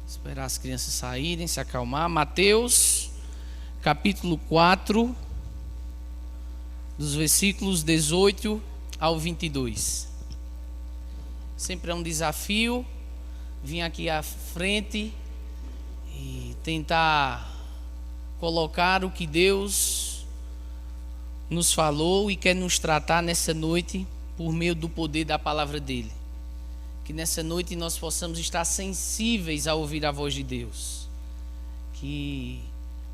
Esperar as crianças saírem, se acalmar. Mateus, capítulo 4, dos versículos 18 ao 22. Sempre é um desafio vir aqui à frente e tentar colocar o que Deus nos falou e quer nos tratar nessa noite por meio do poder da palavra dele. Que nessa noite nós possamos estar sensíveis a ouvir a voz de Deus. Que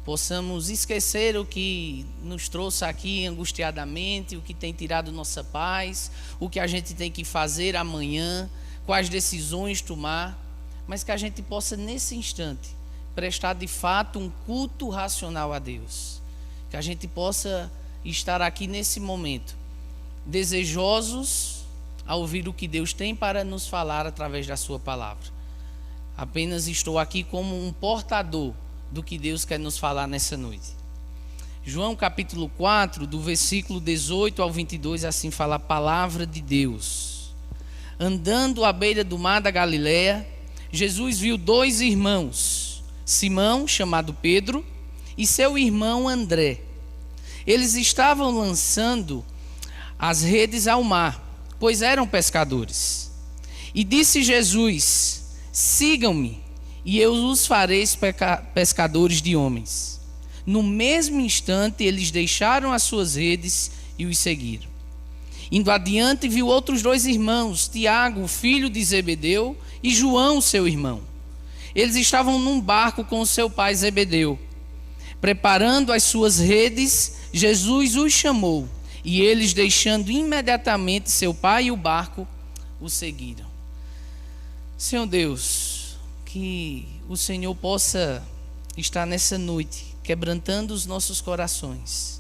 possamos esquecer o que nos trouxe aqui angustiadamente, o que tem tirado nossa paz, o que a gente tem que fazer amanhã, quais decisões tomar, mas que a gente possa nesse instante prestar de fato um culto racional a Deus. Que a gente possa estar aqui nesse momento desejosos a ouvir o que Deus tem para nos falar através da sua palavra. Apenas estou aqui como um portador do que Deus quer nos falar nessa noite. João capítulo 4, do versículo 18 ao 22, assim fala a palavra de Deus. Andando à beira do mar da Galileia, Jesus viu dois irmãos, Simão, chamado Pedro, e seu irmão André. Eles estavam lançando as redes ao mar, pois eram pescadores. E disse Jesus: sigam-me, e eu os farei pescadores de homens. No mesmo instante, eles deixaram as suas redes e os seguiram. Indo adiante, viu outros dois irmãos, Tiago, filho de Zebedeu, e João, seu irmão. Eles estavam num barco com o seu pai Zebedeu. Preparando as suas redes, Jesus os chamou, e eles, deixando imediatamente seu pai e o barco, o seguiram. Senhor Deus, que o Senhor possa estar nessa noite quebrantando os nossos corações.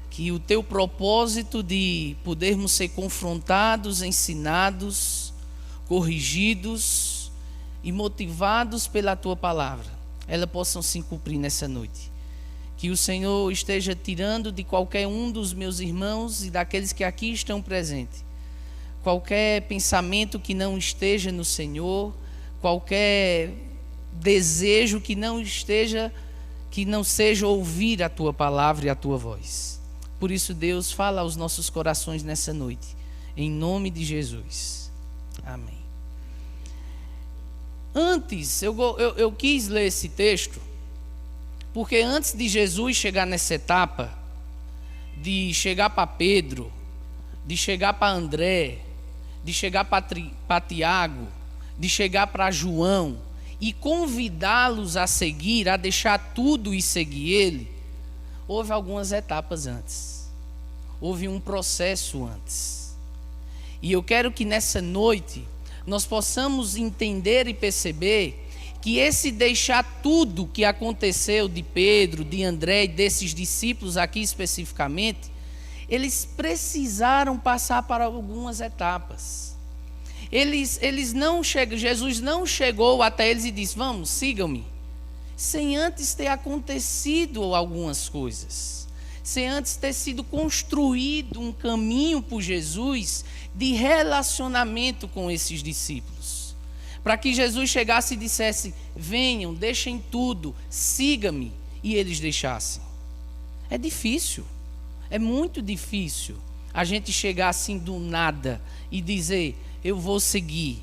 Que o teu propósito de podermos ser confrontados, ensinados, corrigidos e motivados pela tua palavra, elas possam se cumprir nessa noite. Que o Senhor esteja tirando de qualquer um dos meus irmãos e daqueles que aqui estão presentes qualquer pensamento que não esteja no Senhor, qualquer desejo que não seja ouvir a tua palavra e a tua voz. Por isso, Deus, fala aos nossos corações nessa noite, em nome de Jesus. Amém. Antes, eu quis ler esse texto, porque antes de Jesus chegar nessa etapa, de chegar para Pedro, de chegar para André, de chegar para Tiago, de chegar para João, e convidá-los a seguir, a deixar tudo e seguir ele, houve algumas etapas antes. Houve um processo antes. E eu quero que nessa noite nós possamos entender e perceber que esse deixar tudo que aconteceu de Pedro, de André e desses discípulos aqui especificamente, eles precisaram passar por algumas etapas. Jesus não chegou até eles e disse: vamos, sigam-me, sem antes ter acontecido algumas coisas, sem antes ter sido construído um caminho por Jesus de relacionamento com esses discípulos. Para que Jesus chegasse e dissesse: venham, deixem tudo, siga-me, e eles deixassem. É difícil, é muito difícil a gente chegar assim do nada e dizer: eu vou seguir,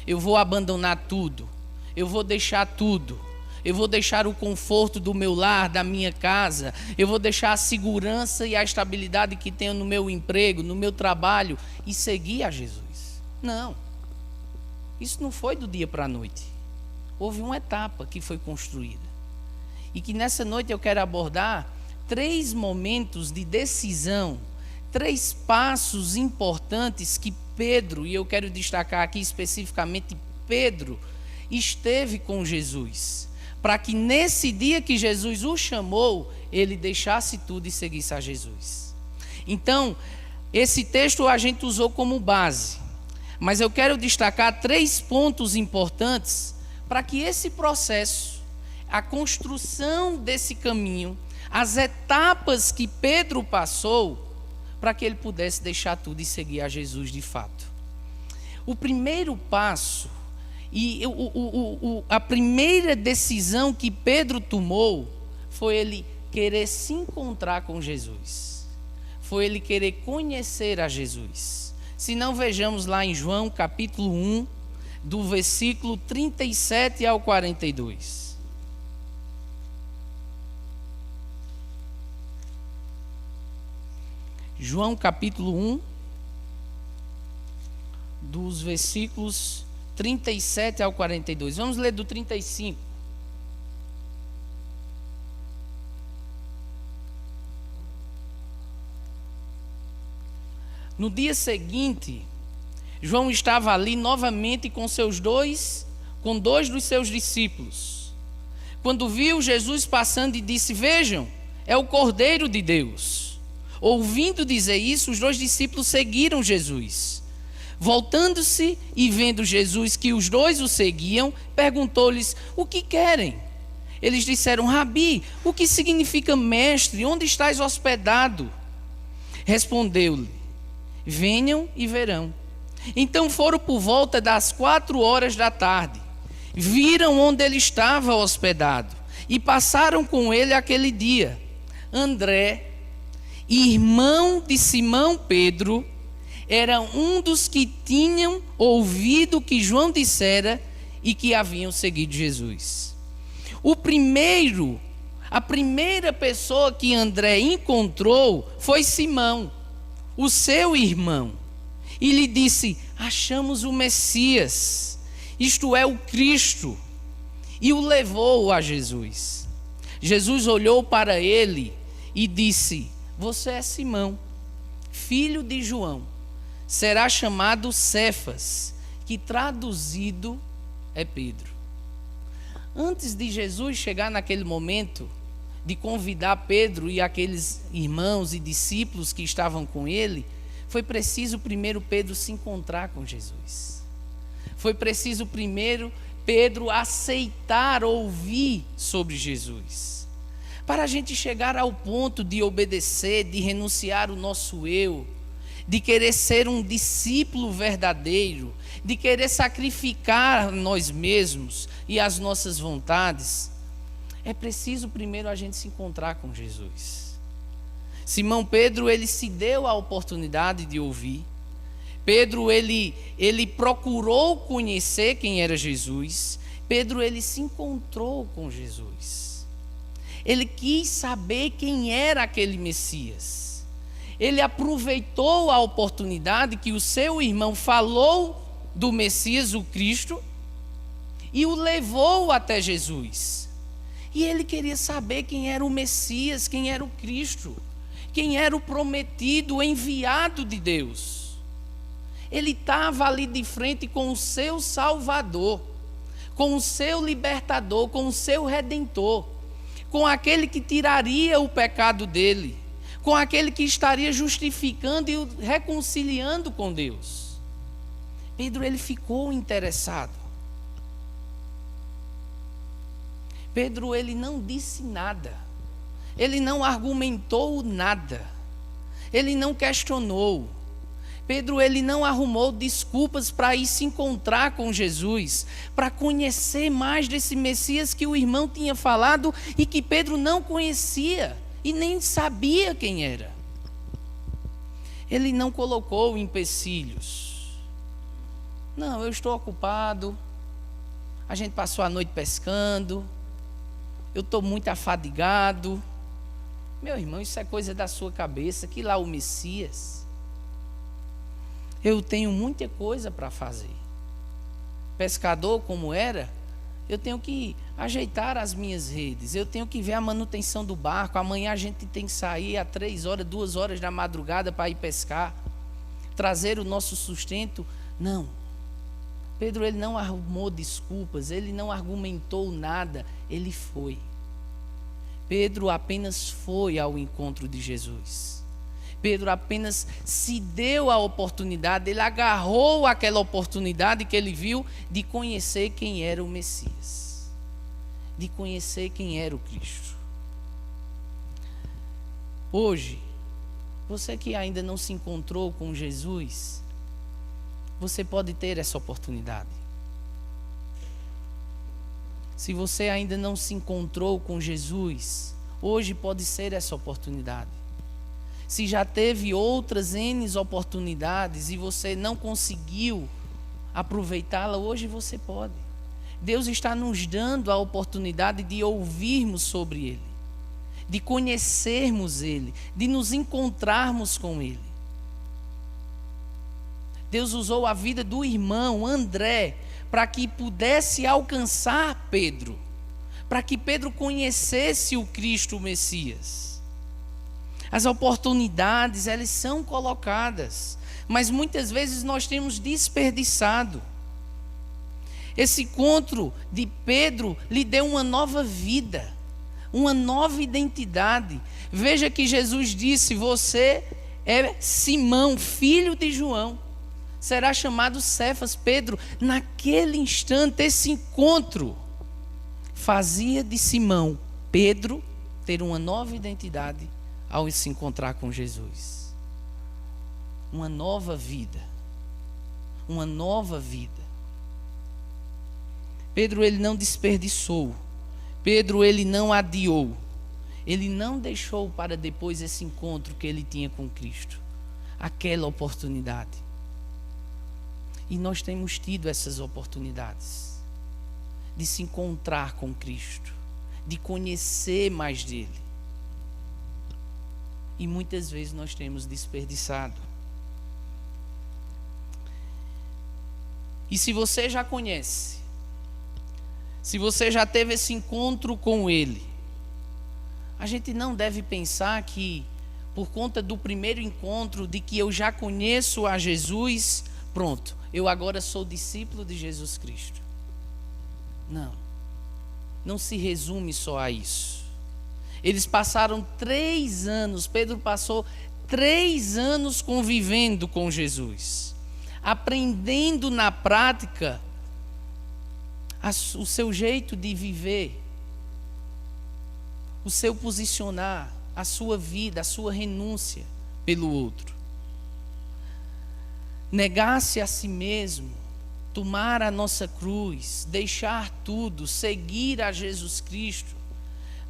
eu vou abandonar tudo, eu vou deixar tudo, eu vou deixar o conforto do meu lar, da minha casa, eu vou deixar a segurança e a estabilidade que tenho no meu emprego, no meu trabalho, e seguir a Jesus. Não. Isso não foi do dia para a noite. Houve uma etapa que foi construída. E que nessa noite eu quero abordar 3 momentos de decisão, 3 passos importantes que Pedro, e eu quero destacar aqui especificamente Pedro, esteve com Jesus. Para que nesse dia que Jesus o chamou, ele deixasse tudo e seguisse a Jesus. Então, esse texto a gente usou como base. Mas eu quero destacar 3 pontos importantes para que esse processo, a construção desse caminho, as etapas que Pedro passou, para que ele pudesse deixar tudo e seguir a Jesus de fato. O primeiro passo E a primeira decisão que Pedro tomou foi ele querer se encontrar com Jesus. Foi ele querer conhecer a Jesus. Se não, vejamos lá em João capítulo 1, do versículo 37 ao 42. João capítulo 1, dos versículos 37 ao 42. Vamos ler do 35. No dia seguinte, João estava ali novamente com dois dos seus discípulos. Quando viu Jesus passando e disse: "Vejam, é o Cordeiro de Deus." Ouvindo dizer isso, os dois discípulos seguiram Jesus. Voltando-se e vendo Jesus que os dois o seguiam, perguntou-lhes: "O que querem?" Eles disseram: "Rabi, o que significa mestre? Onde estás hospedado?" Respondeu-lhe: "Venham e verão." Então foram por volta das 4 horas da tarde. Viram onde ele estava hospedado e passaram com ele aquele dia. André, irmão de Simão Pedro, era um dos que tinham ouvido o que João dissera e que haviam seguido Jesus. A primeira pessoa que André encontrou foi Simão, o seu irmão, e lhe disse: "Achamos o Messias, isto é, o Cristo", e o levou a Jesus. Jesus olhou para ele e disse: "Você é Simão, filho de João. Será chamado Cefas", que traduzido é Pedro. Antes de Jesus chegar naquele momento de convidar Pedro e aqueles irmãos e discípulos que estavam com ele, foi preciso primeiro Pedro se encontrar com Jesus. Foi preciso primeiro Pedro aceitar ouvir sobre Jesus. Para a gente chegar ao ponto de obedecer, de renunciar o nosso eu, de querer ser um discípulo verdadeiro, de querer sacrificar nós mesmos e as nossas vontades, é preciso primeiro a gente se encontrar com Jesus. Simão Pedro, ele se deu a oportunidade de ouvir. Pedro, ele procurou conhecer quem era Jesus. Pedro, ele se encontrou com Jesus. Ele quis saber quem era aquele Messias. Ele aproveitou a oportunidade que o seu irmão falou do Messias, o Cristo, e o levou até Jesus. E ele queria saber quem era o Messias, quem era o Cristo, quem era o prometido, o enviado de Deus. Ele estava ali de frente com o seu Salvador, com o seu libertador, com o seu Redentor, com aquele que tiraria o pecado dele, com aquele que estaria justificando e reconciliando com Deus. Pedro, ele ficou interessado. Pedro, ele não disse nada. Ele não argumentou nada. Ele não questionou. Pedro, ele não arrumou desculpas para ir se encontrar com Jesus, para conhecer mais desse Messias que o irmão tinha falado e que Pedro não conhecia e nem sabia quem era. Ele não colocou empecilhos. Não, eu estou ocupado, a gente passou a noite pescando, eu estou muito afadigado. Meu irmão, isso é coisa da sua cabeça, que lá o Messias. Eu tenho muita coisa para fazer. Pescador como era, eu tenho que ajeitar as minhas redes, eu tenho que ver a manutenção do barco. Amanhã a gente tem que sair às 3 horas, 2 horas da madrugada para ir pescar, trazer o nosso sustento. Não. Pedro, ele não arrumou desculpas, ele não argumentou nada, ele foi. Pedro apenas foi ao encontro de Jesus. Pedro apenas se deu a oportunidade, ele agarrou aquela oportunidade que ele viu de conhecer quem era o Messias, de conhecer quem era o Cristo. Hoje, você que ainda não se encontrou com Jesus, você pode ter essa oportunidade. Se você ainda não se encontrou com Jesus, hoje pode ser essa oportunidade. Se já teve outras N oportunidades e você não conseguiu aproveitá-la, hoje você pode. Deus está nos dando a oportunidade de ouvirmos sobre Ele, de conhecermos Ele, de nos encontrarmos com Ele. Deus usou a vida do irmão André para que pudesse alcançar Pedro, para que Pedro conhecesse o Cristo o Messias. As oportunidades, elas são colocadas, mas muitas vezes nós temos desperdiçado. Esse encontro de Pedro lhe deu uma nova vida, uma nova identidade. Veja que Jesus disse: você é Simão, filho de João, será chamado Cefas. Pedro, naquele instante, esse encontro fazia de Simão, Pedro, ter uma nova identidade ao se encontrar com Jesus. Uma nova vida. Uma nova vida. Pedro, ele não desperdiçou. Pedro, ele não adiou. Ele não deixou para depois esse encontro que ele tinha com Cristo. Aquela oportunidade. E nós temos tido essas oportunidades de se encontrar com Cristo, de conhecer mais dele. E muitas vezes nós temos desperdiçado. E se você já conhece, se você já teve esse encontro com Ele, a gente não deve pensar que, por conta do primeiro encontro, de que eu já conheço a Jesus, pronto, eu agora sou discípulo de Jesus Cristo. Não, não se resume só a isso. Eles passaram 3 anos, Pedro passou 3 anos convivendo com Jesus, aprendendo na prática o seu jeito de viver, o seu posicionar, a sua vida, a sua renúncia pelo outro. Negar-se a si mesmo, tomar a nossa cruz, deixar tudo, seguir a Jesus Cristo,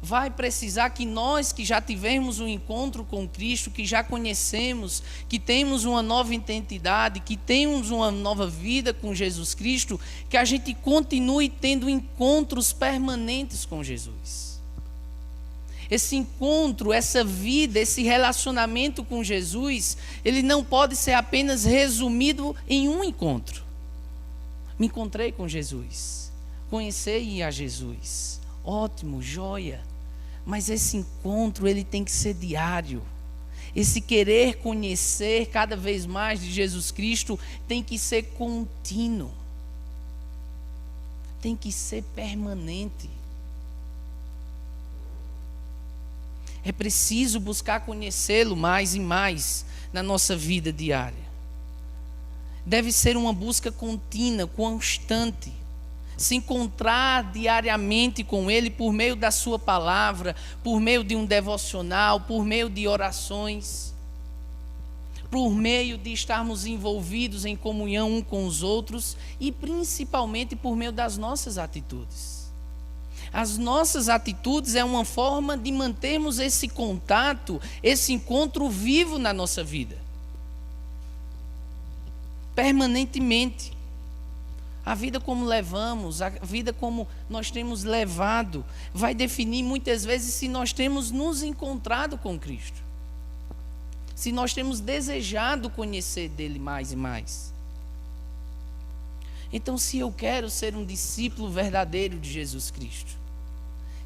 vai precisar que nós que já tivemos um encontro com Cristo, que já conhecemos, que temos uma nova identidade, que temos uma nova vida com Jesus Cristo, que a gente continue tendo encontros permanentes com Jesus. Esse encontro, essa vida, esse relacionamento com Jesus, ele não pode ser apenas resumido em um encontro. Me encontrei com Jesus, conheci a Jesus, ótimo, joia. Mas esse encontro, ele tem que ser diário. Esse querer conhecer cada vez mais de Jesus Cristo tem que ser contínuo. Tem que ser permanente. É preciso buscar conhecê-lo mais e mais na nossa vida diária. Deve ser uma busca contínua, constante. Se encontrar diariamente com Ele por meio da sua palavra, por meio de um devocional, por meio de orações, por meio de estarmos envolvidos em comunhão um com os outros e principalmente por meio das nossas atitudes. As nossas atitudes é uma forma de mantermos esse contato, esse encontro vivo na nossa vida, permanentemente. A vida como levamos, a vida como nós temos levado, vai definir muitas vezes se nós temos nos encontrado com Cristo. Se nós temos desejado conhecer dele mais e mais. Então, se eu quero ser um discípulo verdadeiro de Jesus Cristo,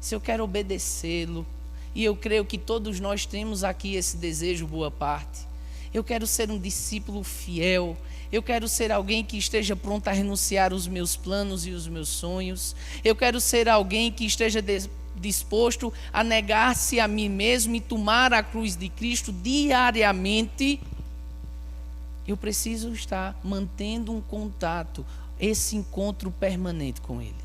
se eu quero obedecê-lo, e eu creio que todos nós temos aqui esse desejo, boa parte, eu quero ser um discípulo fiel. Eu quero ser alguém que esteja pronto a renunciar os meus planos e os meus sonhos. Eu quero ser alguém que esteja disposto a negar-se a mim mesmo e tomar a cruz de Cristo diariamente. Eu preciso estar mantendo um contato, esse encontro permanente com Ele.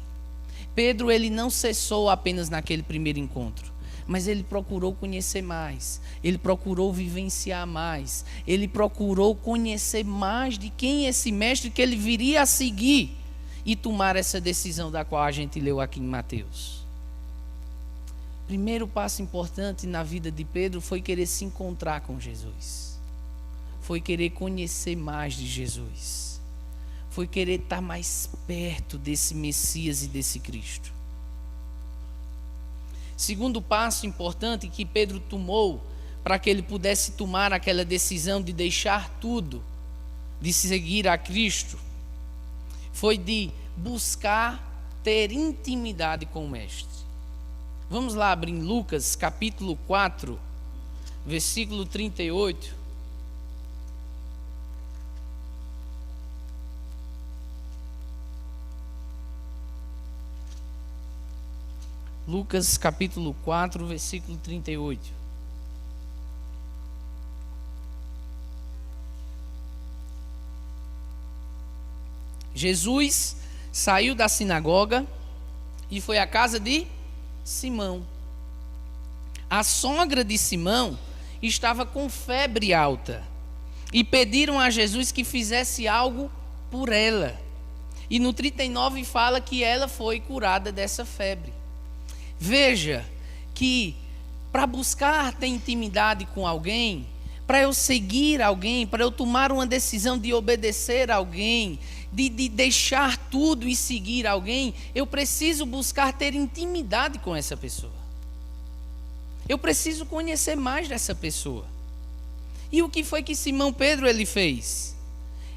Pedro, ele não cessou apenas naquele primeiro encontro, mas ele procurou conhecer mais, ele procurou vivenciar mais, ele procurou conhecer mais de quem esse mestre que ele viria a seguir. e tomar essa decisão da qual a gente leu aqui em Mateus? Primeiro passo importante na vida de Pedro foi querer se encontrar com Jesus. Foi querer conhecer mais de Jesus. Foi querer estar mais perto desse Messias e desse Cristo. Segundo passo importante que Pedro tomou para que ele pudesse tomar aquela decisão de deixar tudo, de seguir a Cristo, foi de buscar ter intimidade com o Mestre. Vamos lá abrir em Lucas capítulo 4, versículo 38. Lucas capítulo 4, versículo 38. Jesus saiu da sinagoga e foi à casa de Simão. A sogra de Simão estava com febre alta e pediram a Jesus que fizesse algo por ela. E no 39 fala que ela foi curada dessa febre. Veja que para buscar ter intimidade com alguém, para eu seguir alguém, para eu tomar uma decisão de obedecer a alguém, de deixar tudo e seguir alguém, eu preciso buscar ter intimidade com essa pessoa. Eu preciso conhecer mais dessa pessoa. E o que foi que Simão Pedro ele fez?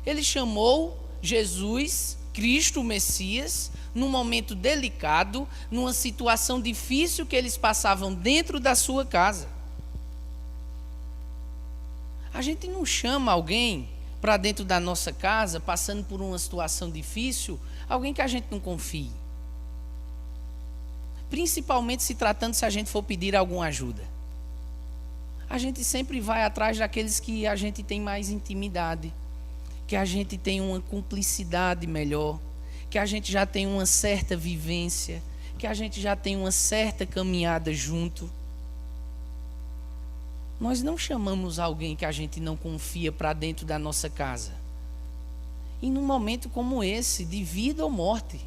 Ele chamou Jesus, Cristo, o Messias, num momento delicado, numa situação difícil que eles passavam dentro da sua casa. A gente não chama alguém para dentro da nossa casa, passando por uma situação difícil, alguém que a gente não confie. Principalmente se tratando se a gente for pedir alguma ajuda. A gente sempre vai atrás daqueles que a gente tem mais intimidade, que a gente tem uma cumplicidade melhor, que a gente já tem uma certa vivência, que a gente já tem uma certa caminhada junto. Nós não chamamos alguém que a gente não confia para dentro da nossa casa. E num momento como esse, de vida ou morte,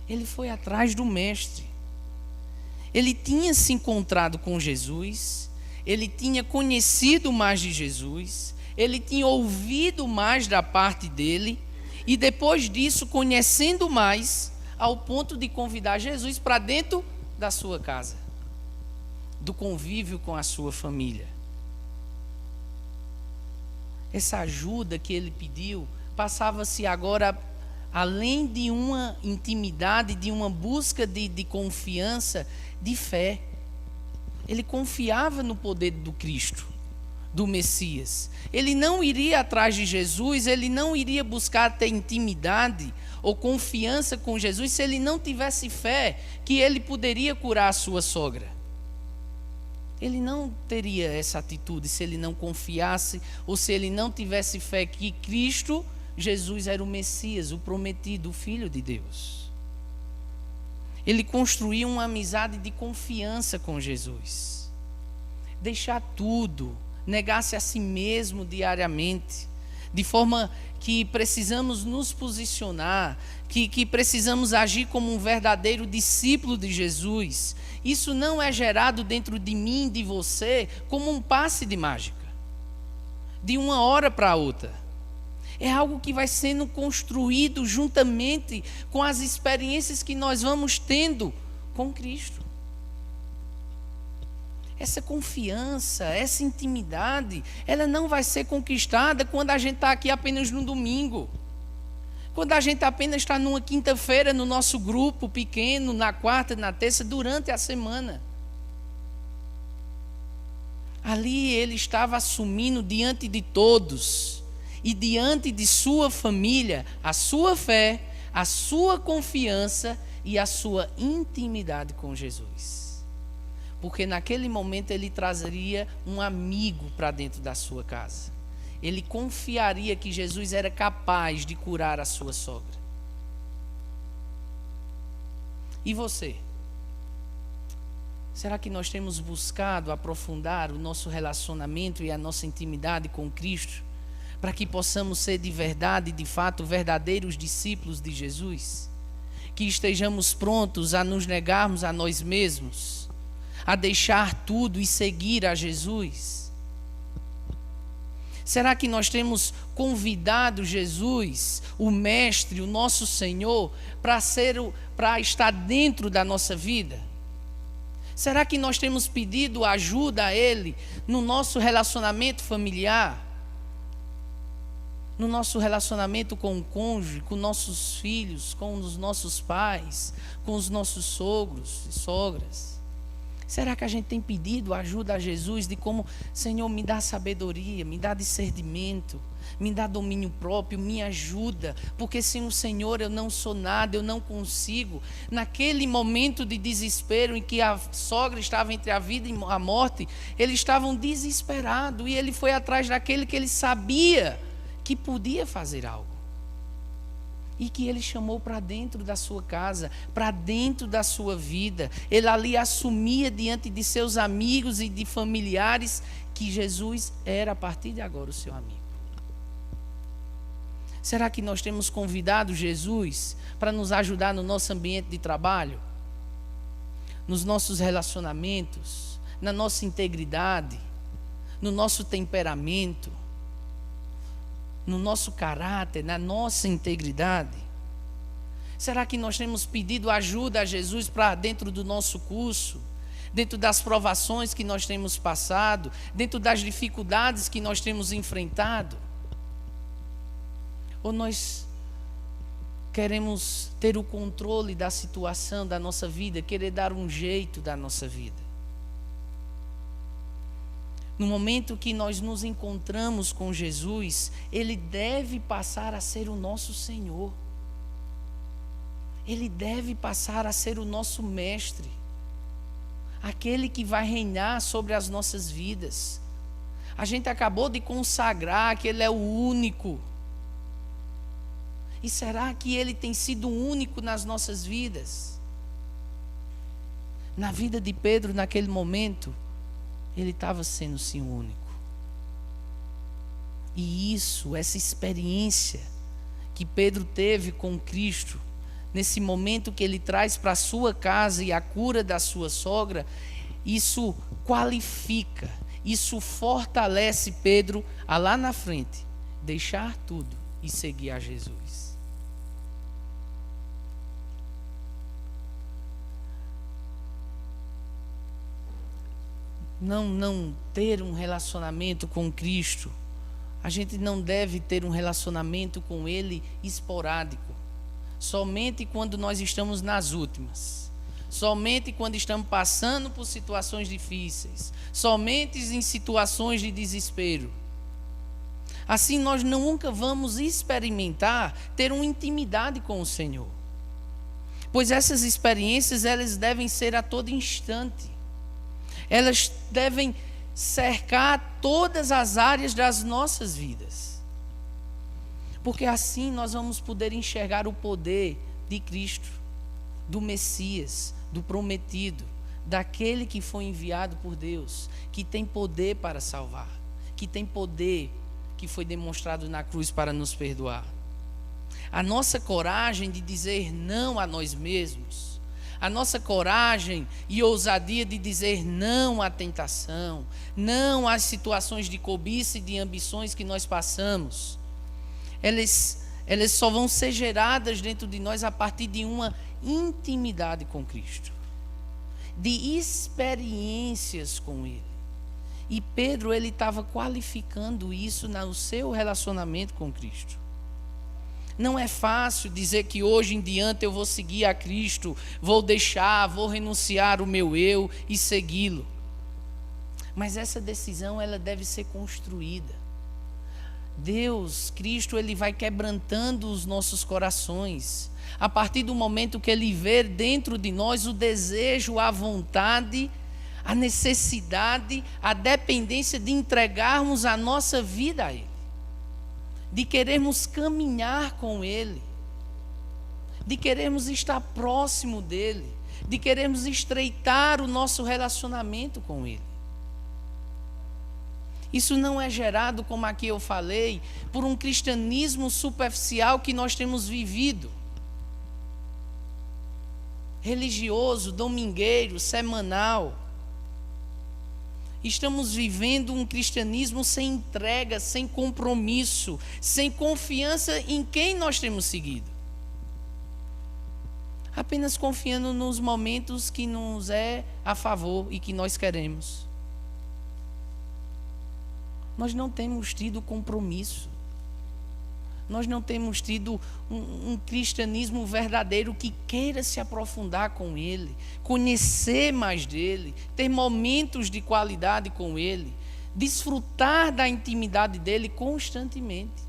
ele foi atrás do Mestre. Ele tinha se encontrado com Jesus, ele tinha conhecido mais de Jesus, ele tinha ouvido mais da parte dele, e depois disso, conhecendo mais, ao ponto de convidar Jesus para dentro da sua casa, do convívio com a sua família. Essa ajuda que ele pediu passava-se agora, além de uma intimidade, de uma busca de confiança, de fé. Ele confiava no poder do Cristo, do Messias. Ele não iria atrás de Jesus, ele não iria buscar ter intimidade ou confiança com Jesus se ele não tivesse fé que ele poderia curar a sua sogra. Ele não teria essa atitude se ele não confiasse ou se ele não tivesse fé que Cristo, Jesus, era o Messias, o prometido, o Filho de Deus. Ele construiu uma amizade de confiança com Jesus. Deixar tudo, negar-se a si mesmo diariamente, de forma que precisamos nos posicionar, que precisamos agir como um verdadeiro discípulo de Jesus. Isso não é gerado dentro de mim, de você, como um passe de mágica, de uma hora para outra. É algo que vai sendo construído juntamente com as experiências que nós vamos tendo com Cristo. Essa confiança, essa intimidade, ela não vai ser conquistada quando a gente está aqui apenas no domingo. Quando a gente apenas está numa quinta-feira no nosso grupo pequeno, na quarta, na terça, durante a semana. Ali ele estava assumindo diante de todos e diante de sua família a sua fé, a sua confiança e a sua intimidade com Jesus. Porque naquele momento ele trazeria um amigo para dentro da sua casa. Ele confiaria que Jesus era capaz de curar a sua sogra. E você? Será que nós temos buscado aprofundar o nosso relacionamento e a nossa intimidade com Cristo, para que possamos ser de verdade, de fato, verdadeiros discípulos de Jesus? Que estejamos prontos a nos negarmos a nós mesmos, a deixar tudo e seguir a Jesus? Será que nós temos convidado Jesus, o Mestre, o nosso Senhor, para estar dentro da nossa vida? Será que nós temos pedido ajuda a Ele no nosso relacionamento familiar? No nosso relacionamento com o cônjuge, com nossos filhos, com os nossos pais, com os nossos sogros e sogras? Será que a gente tem pedido ajuda a Jesus de como, Senhor, me dá sabedoria, me dá discernimento, me dá domínio próprio, me ajuda, porque sem o Senhor eu não sou nada, eu não consigo. Naquele momento de desespero em que a sogra estava entre a vida e a morte, eles estavam desesperados e ele foi atrás daquele que ele sabia que podia fazer algo. E que ele chamou para dentro da sua casa, para dentro da sua vida. Ele ali assumia diante de seus amigos e de familiares que Jesus era a partir de agora o seu amigo. Será que nós temos convidado Jesus para nos ajudar no nosso ambiente de trabalho? Nos nossos relacionamentos, na nossa integridade, no nosso temperamento, no nosso caráter, na nossa integridade? Será que nós temos pedido ajuda a Jesus para dentro do nosso curso, dentro das provações que nós temos passado, dentro das dificuldades que nós temos enfrentado? Ou nós queremos ter o controle da situação da nossa vida, querer dar um jeito da nossa vida? No momento que nós nos encontramos com Jesus, Ele deve passar a ser o nosso Senhor. Ele deve passar a ser o nosso Mestre. Aquele que vai reinar sobre as nossas vidas. A gente acabou de consagrar que Ele é o único. E será que Ele tem sido único nas nossas vidas? Na vida de Pedro, naquele momento, ele estava sendo sim o único. E isso, essa experiência que Pedro teve com Cristo, nesse momento que ele traz para a sua casa e a cura da sua sogra, isso qualifica, isso fortalece Pedro a lá na frente deixar tudo e seguir a Jesus. Não ter um relacionamento com Cristo, a gente não deve ter um relacionamento com Ele esporádico, somente quando nós estamos nas últimas, somente quando estamos passando por situações difíceis, somente em situações de desespero. Assim nós nunca vamos experimentar ter uma intimidade com o Senhor, pois essas experiências elas devem ser a todo instante. Elas devem cercar todas as áreas das nossas vidas. Porque assim nós vamos poder enxergar o poder de Cristo, do Messias, do prometido, daquele que foi enviado por Deus, que tem poder para salvar, que tem poder que foi demonstrado na cruz para nos perdoar. A nossa coragem de dizer não a nós mesmos, a nossa coragem e ousadia de dizer não à tentação, não às situações de cobiça e de ambições que nós passamos, elas só vão ser geradas dentro de nós a partir de uma intimidade com Cristo, de experiências com Ele. E Pedro, ele estava qualificando isso no seu relacionamento com Cristo. Não é fácil dizer que hoje em diante eu vou seguir a Cristo, vou renunciar o meu eu e segui-lo. Mas essa decisão, ela deve ser construída. Deus, Cristo, Ele vai quebrantando os nossos corações. A partir do momento que Ele vê dentro de nós o desejo, a vontade, a necessidade, a dependência de entregarmos a nossa vida a Ele, de querermos caminhar com Ele, de querermos estar próximo dEle, de querermos estreitar o nosso relacionamento com Ele. Isso não é gerado, como aqui eu falei, por um cristianismo superficial que nós temos vivido. Religioso, domingueiro, semanal. Estamos vivendo um cristianismo sem entrega, sem compromisso, sem confiança em quem nós temos seguido. Apenas confiando nos momentos que nos é a favor e que nós queremos. Nós não temos tido compromisso. Nós não temos tido um cristianismo verdadeiro que queira se aprofundar com Ele, conhecer mais dEle, ter momentos de qualidade com Ele, desfrutar da intimidade dEle constantemente.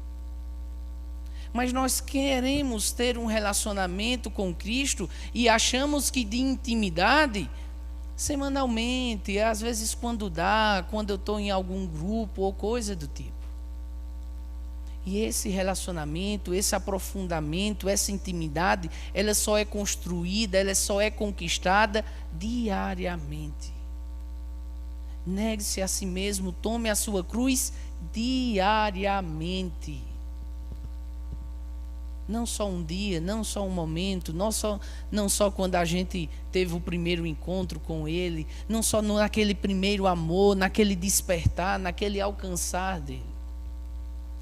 Mas nós queremos ter um relacionamento com Cristo e achamos que de intimidade, semanalmente, às vezes quando dá, quando eu estou em algum grupo ou coisa do tipo. E esse relacionamento, esse aprofundamento, essa intimidade, ela só é construída, ela só é conquistada diariamente. Negue-se a si mesmo, tome a sua cruz diariamente. Não só um dia, não só um momento, não só quando a gente teve o primeiro encontro com Ele, não só naquele primeiro amor, naquele despertar, naquele alcançar dEle.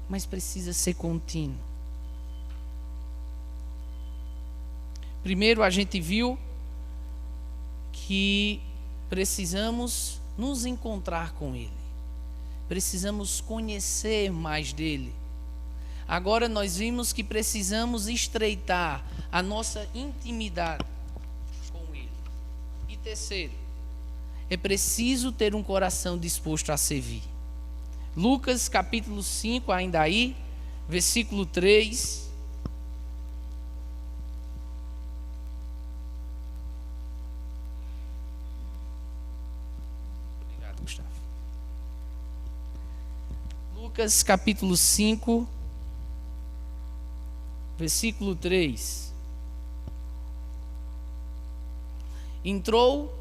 Mas precisa ser contínuo. Primeiro a gente viu que precisamos nos encontrar com Ele. Precisamos conhecer mais dEle. Agora nós vimos que precisamos estreitar a nossa intimidade com Ele. E terceiro, é preciso ter um coração disposto a servir. Lucas capítulo 5, ainda aí, versículo 3. Obrigado, Gustavo. Lucas capítulo 5, versículo 3. Entrou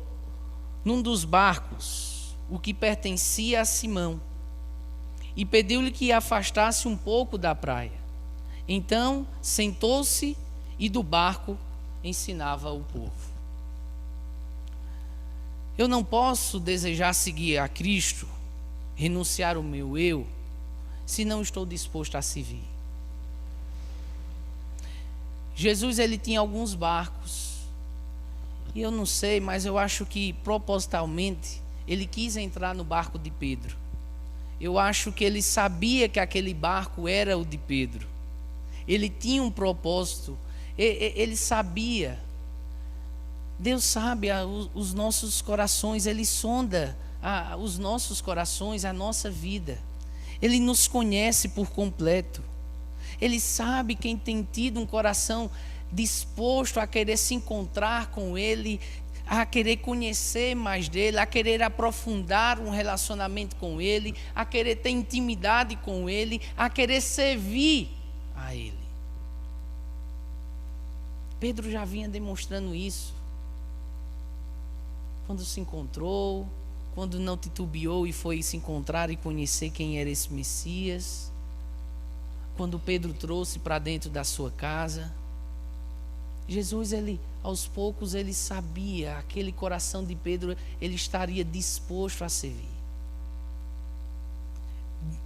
num dos barcos, o que pertencia a Simão, e pediu-lhe que afastasse um pouco da praia. Então sentou-se e do barco ensinava o povo. Eu não posso desejar seguir a Cristo, renunciar ao meu eu, se não estou disposto a servir. Jesus, ele tinha alguns barcos, e eu não sei, mas eu acho que propositalmente ele quis entrar no barco de Pedro. Eu acho que ele sabia que aquele barco era o de Pedro. Ele tinha um propósito. Ele sabia. Deus sabe os nossos corações. Ele sonda os nossos corações, a nossa vida. Ele nos conhece por completo. Ele sabe quem tem tido um coração disposto a querer se encontrar com Ele, a querer conhecer mais dele, a querer aprofundar um relacionamento com Ele, a querer ter intimidade com Ele, a querer servir a Ele. Pedro já vinha demonstrando isso. Quando se encontrou, quando não titubeou e foi se encontrar e conhecer quem era esse Messias. Quando Pedro trouxe para dentro da sua casa. Jesus, ele, aos poucos, ele sabia, aquele coração de Pedro, ele estaria disposto a servir.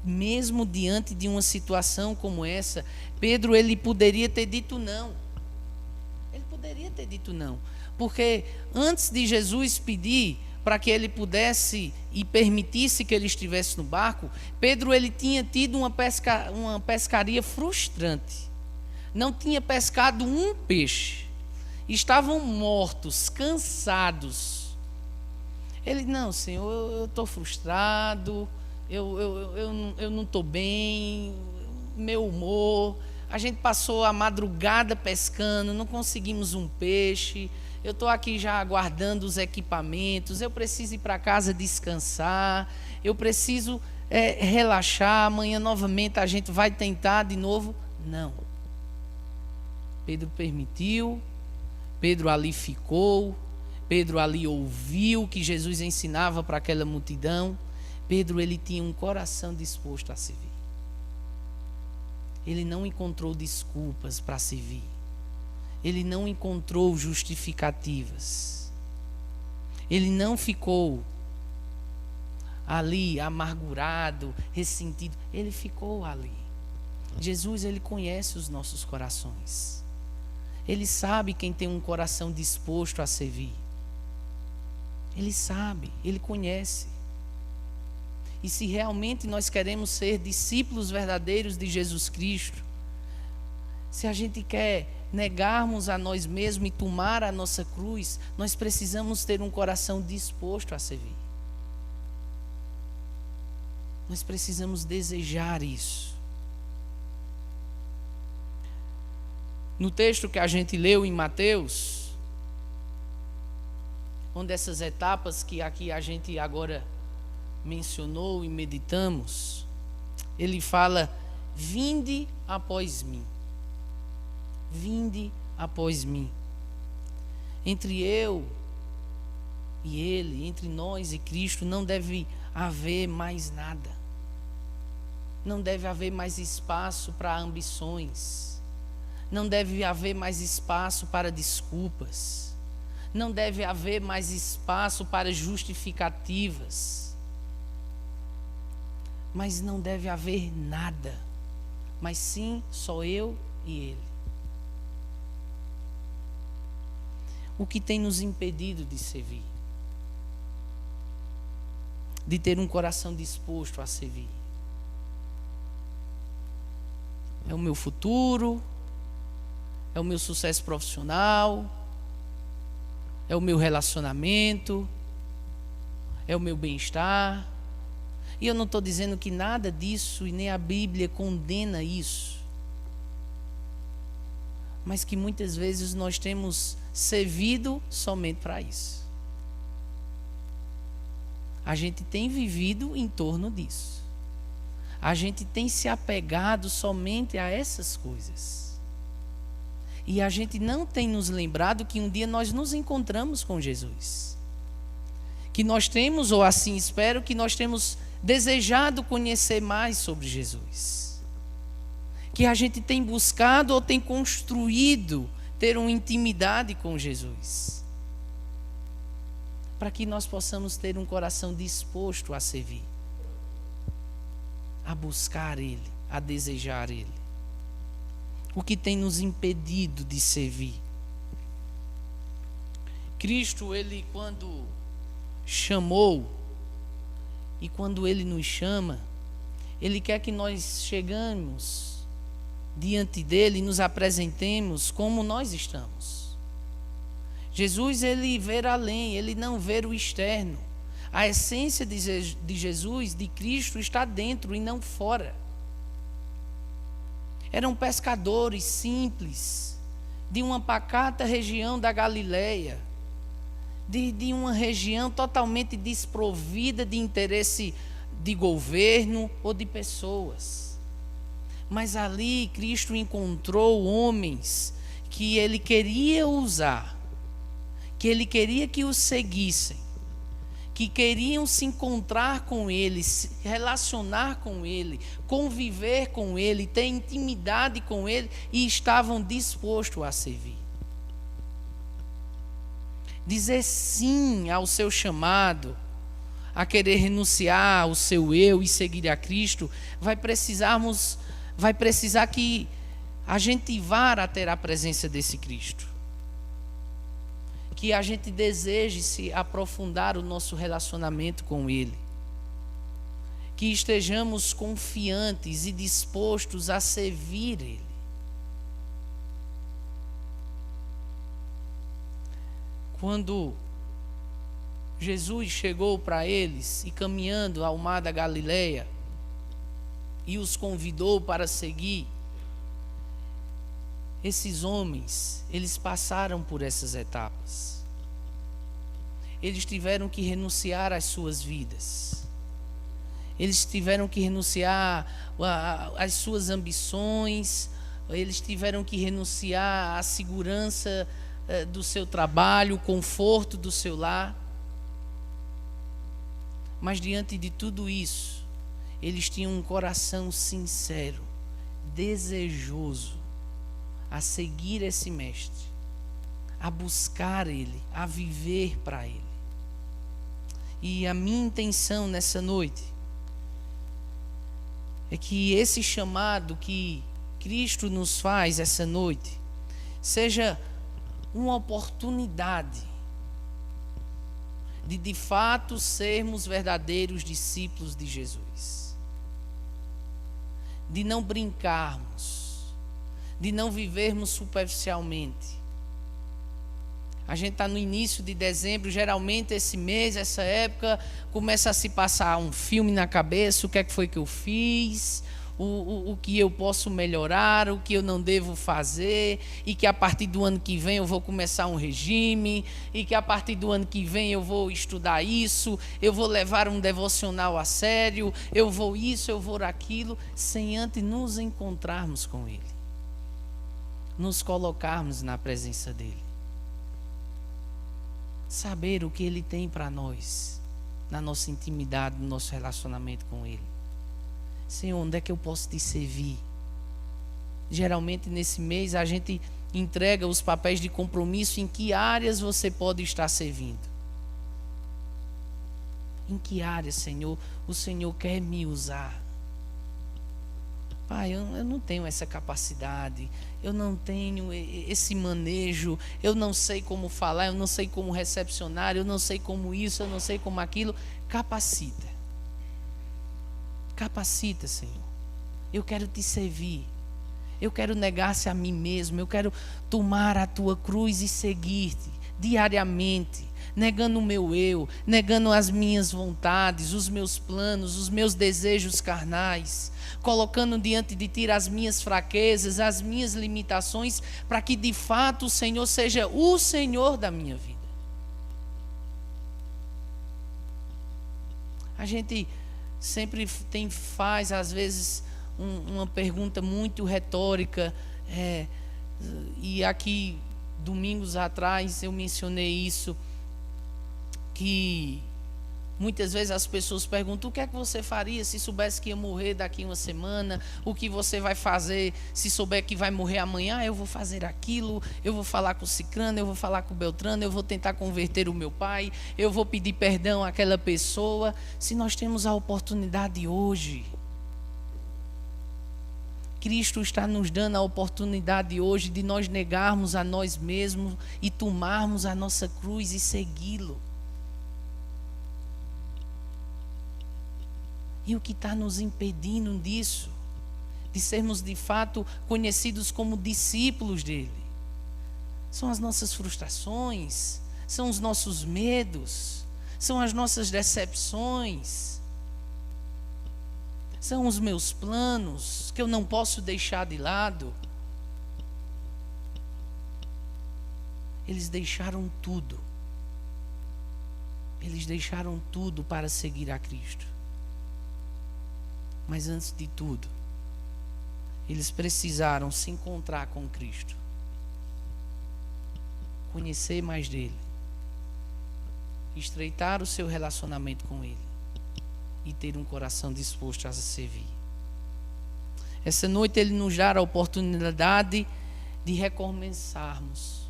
Mesmo diante de uma situação como essa, Pedro, ele poderia ter dito não. Ele poderia ter dito não. Porque antes de Jesus pedir para que ele pudesse e permitisse que ele estivesse no barco, Pedro, ele tinha tido uma pescaria frustrante. Não tinha pescado um peixe. Estavam mortos, cansados. Ele, não, Senhor, eu estou frustrado, eu não estou bem, meu humor. A gente passou a madrugada pescando, não conseguimos um peixe. Eu estou aqui já aguardando os equipamentos. Eu preciso ir para casa descansar. Eu preciso relaxar. Amanhã novamente a gente vai tentar de novo. Não. Pedro permitiu. Pedro ali ficou. Pedro ali ouviu o que Jesus ensinava para aquela multidão. Pedro, ele tinha um coração disposto a servir. Ele não encontrou desculpas para servir. Ele não encontrou justificativas. Ele não ficou ali amargurado, ressentido. Ele ficou ali. Jesus, ele conhece os nossos corações. Ele sabe quem tem um coração disposto a servir. Ele sabe, ele conhece. E se realmente nós queremos ser discípulos verdadeiros de Jesus Cristo, se a gente quer negarmos a nós mesmos e tomar a nossa cruz, nós precisamos ter um coração disposto a servir. Nós precisamos desejar isso. No texto que a gente leu em Mateus, onde essas etapas que aqui a gente agora mencionou e meditamos, ele fala: vinde após mim. Vinde após mim. Entre eu e ele, entre nós e Cristo, não deve haver mais nada. Não deve haver mais espaço para ambições. Não deve haver mais espaço para desculpas. Não deve haver mais espaço para justificativas. Mas não deve haver nada. Mas sim, só eu e ele. O que tem nos impedido de servir? De ter um coração disposto a servir? É o meu futuro? É o meu sucesso profissional? É o meu relacionamento? É o meu bem-estar? E eu não estou dizendo que nada disso, e nem a Bíblia condena isso. Mas que muitas vezes nós temos servido somente para isso. A gente tem vivido em torno disso. A gente tem se apegado somente a essas coisas. E a gente não tem nos lembrado que um dia nós nos encontramos com Jesus. Que nós temos, ou assim espero, que nós temos desejado conhecer mais sobre Jesus. Que a gente tem buscado ou tem construído ter uma intimidade com Jesus. Para que nós possamos ter um coração disposto a servir. A buscar Ele, a desejar Ele. O que tem nos impedido de servir? Cristo, Ele quando chamou, e quando Ele nos chama, Ele quer que nós chegamos diante dEle e nos apresentemos como nós estamos. Jesus, Ele vê além, Ele não vê o externo. A essência de Jesus, de Cristo, está dentro e não fora. Eram pescadores simples, de uma pacata região da Galileia, de uma região totalmente desprovida de interesse de governo ou de pessoas. Mas ali Cristo encontrou homens que Ele queria usar, que Ele queria que os seguissem, que queriam se encontrar com Ele, se relacionar com Ele, conviver com Ele, ter intimidade com Ele, e estavam dispostos a servir. Dizer sim ao seu chamado, a querer renunciar ao seu eu e seguir a Cristo, vai precisar que a gente vá até a presença desse Cristo. Que a gente deseje se aprofundar o nosso relacionamento com Ele. Que estejamos confiantes e dispostos a servir Ele. Quando Jesus chegou para eles e caminhando ao mar da Galileia e os convidou para seguir, esses homens, eles passaram por essas etapas. Eles tiveram que renunciar às suas vidas. Eles tiveram que renunciar às suas ambições. Eles tiveram que renunciar à segurança do seu trabalho, o conforto do seu lar. Mas diante de tudo isso, eles tinham um coração sincero, desejoso a seguir esse mestre, a buscar ele, a viver para ele. E a minha intenção nessa noite é que esse chamado que Cristo nos faz essa noite seja uma oportunidade de fato sermos verdadeiros discípulos de Jesus, de não brincarmos, de não vivermos superficialmente. A gente está no início de dezembro, geralmente esse mês, essa época, começa a se passar um filme na cabeça, o que é que foi que eu fiz, o que eu posso melhorar, o que eu não devo fazer, e que a partir do ano que vem eu vou começar um regime, e que a partir do ano que vem eu vou estudar isso, eu vou levar um devocional a sério, eu vou isso, eu vou aquilo, sem antes nos encontrarmos com Ele, nos colocarmos na presença dEle. Saber o que Ele tem para nós, na nossa intimidade, no nosso relacionamento com Ele. Senhor, onde é que eu posso te servir? Geralmente nesse mês a gente entrega os papéis de compromisso. Em que áreas você pode estar servindo? Em que áreas, Senhor, o Senhor quer me usar? Pai, eu não tenho essa capacidade, eu não tenho esse manejo, eu não sei como falar, eu não sei como recepcionar, eu não sei como isso, eu não sei como aquilo. Capacita. Capacita, Senhor. Eu quero te servir. Eu quero negar-se a mim mesmo. Eu quero tomar a tua cruz e seguir-te diariamente, negando o meu eu, negando as minhas vontades, os meus planos, os meus desejos carnais, colocando diante de ti as minhas fraquezas, as minhas limitações, para que de fato o Senhor seja o Senhor da minha vida. A gente sempre faz às vezes uma pergunta muito retórica, e aqui domingos atrás eu mencionei isso, que muitas vezes as pessoas perguntam: o que é que você faria se soubesse que ia morrer daqui uma semana? O que você vai fazer se souber que vai morrer amanhã? Eu vou fazer aquilo, eu vou falar com o cicrano, eu vou falar com o beltrano, eu vou tentar converter o meu pai, eu vou pedir perdão àquela pessoa. Se nós temos a oportunidade hoje, Cristo está nos dando a oportunidade hoje de nós negarmos a nós mesmos e tomarmos a nossa cruz e segui-lo. E o que está nos impedindo disso, de sermos de fato conhecidos como discípulos dele, são as nossas frustrações, são os nossos medos, são as nossas decepções, são os meus planos que eu não posso deixar de lado. Eles deixaram tudo. Eles deixaram tudo para seguir a Cristo. Mas antes de tudo, eles precisaram se encontrar com Cristo, conhecer mais dele, estreitar o seu relacionamento com ele e ter um coração disposto a servir. Essa noite ele nos dá a oportunidade de recomeçarmos.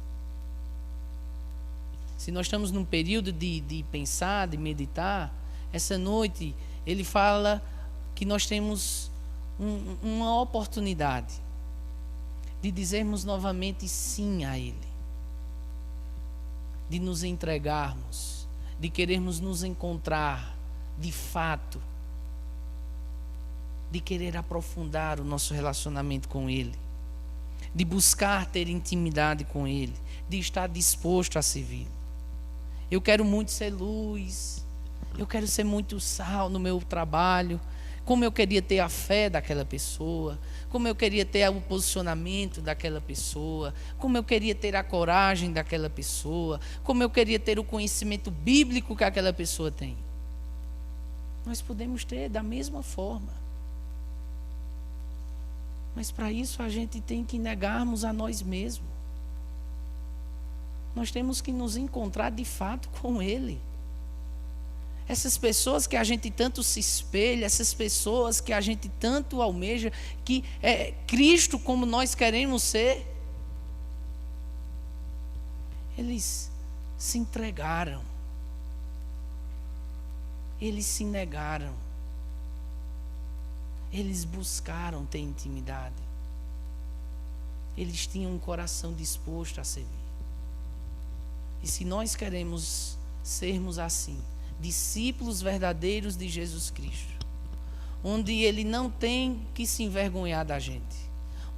Se nós estamos num período de pensar, de meditar, essa noite ele fala que nós temos uma oportunidade de dizermos novamente sim a Ele, de nos entregarmos, de querermos nos encontrar de fato, de querer aprofundar o nosso relacionamento com Ele, de buscar ter intimidade com Ele, de estar disposto a servir. Eu quero muito ser luz, eu quero ser muito sal no meu trabalho. Como eu queria ter a fé daquela pessoa, como eu queria ter o posicionamento daquela pessoa, como eu queria ter a coragem daquela pessoa, como eu queria ter o conhecimento bíblico que aquela pessoa tem. Nós podemos ter da mesma forma. Mas para isso a gente tem que negarmos a nós mesmos. Nós temos que nos encontrar de fato com Ele. Essas pessoas que a gente tanto se espelha, essas pessoas que a gente tanto almeja, que é Cristo como nós queremos ser, eles se entregaram. Eles se negaram. Eles buscaram ter intimidade. Eles tinham um coração disposto a servir. E se nós queremos sermos assim, discípulos verdadeiros de Jesus Cristo, onde Ele não tem que se envergonhar da gente,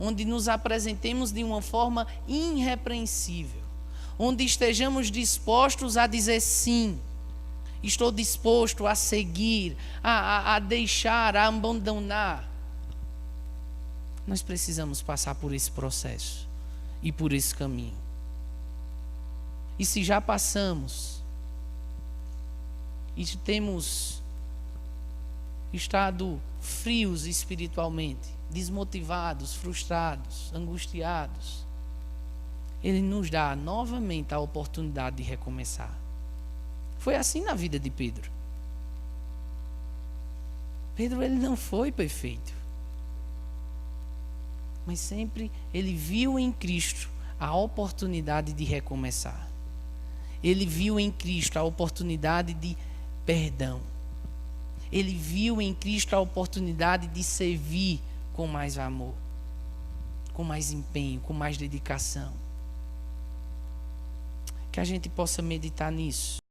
onde nos apresentemos de uma forma irrepreensível, onde estejamos dispostos a dizer sim, estou disposto a seguir, a deixar, a abandonar. Nós precisamos passar por esse processo e por esse caminho. E se já passamos e temos estado frios espiritualmente, desmotivados, frustrados, angustiados, Ele nos dá novamente a oportunidade de recomeçar. Foi assim na vida de Pedro. Pedro, ele não foi perfeito, mas sempre ele viu em Cristo a oportunidade de recomeçar. Ele viu em Cristo a oportunidade de perdão. Ele viu em Cristo a oportunidade de servir com mais amor, com mais empenho, com mais dedicação. Que a gente possa meditar nisso.